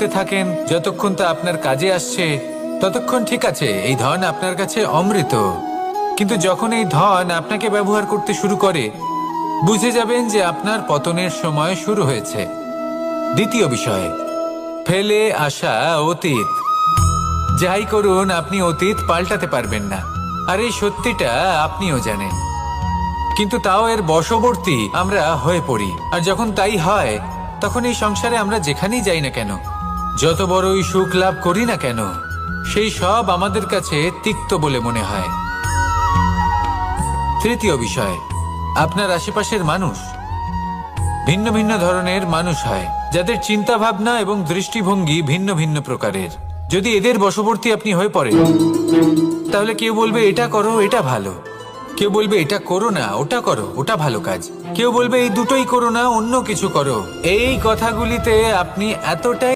করতে থাকেন যতক্ষণ তা আপনার কাজে আসছে ততক্ষণ ঠিক আছে, এই ধন আপনার কাছে অমৃত। কিন্তু যখন এই ধন আপনাকে ব্যবহার করতে শুরু করে, বুঝে যাবেন যে আপনার পতনের সময় শুরু হয়েছে। দ্বিতীয় বিষয়, ফেলে আসা অতীত। যাই করুন, আপনি অতীত পাল্টাতে পারবেন না, আর এই সত্যিটা আপনিও জানেন। কিন্তু তাও এর বশবর্তী আমরা হয়ে পড়ি, আর যখন তাই হয় তখন এই সংসারে আমরা যেখানেই যাই না কেন, যত বড়ই সুখ লাভ করি না কেন, সেই সব আমাদের কাছে তিক্ত বলে মনে হয়। তৃতীয় বিষয়, আপনার আশেপাশের মানুষ ভিন্ন ভিন্ন ধরনের মানুষ হয়, যাদের চিন্তা ভাবনা এবং দৃষ্টিভঙ্গি ভিন্ন ভিন্ন প্রকারের। যদি এদের বশবর্তী আপনি হয়ে পড়েন, তাহলে কেউ বলবে এটা করো, এটা ভালো। কেউ বলবে এটা করো না, ওটা করো, ওটা ভালো কাজ। কেউ বলবে এই দুটোই করো না, অন্য কিছু করো। এই কথাগুলিতে আপনি এতটাই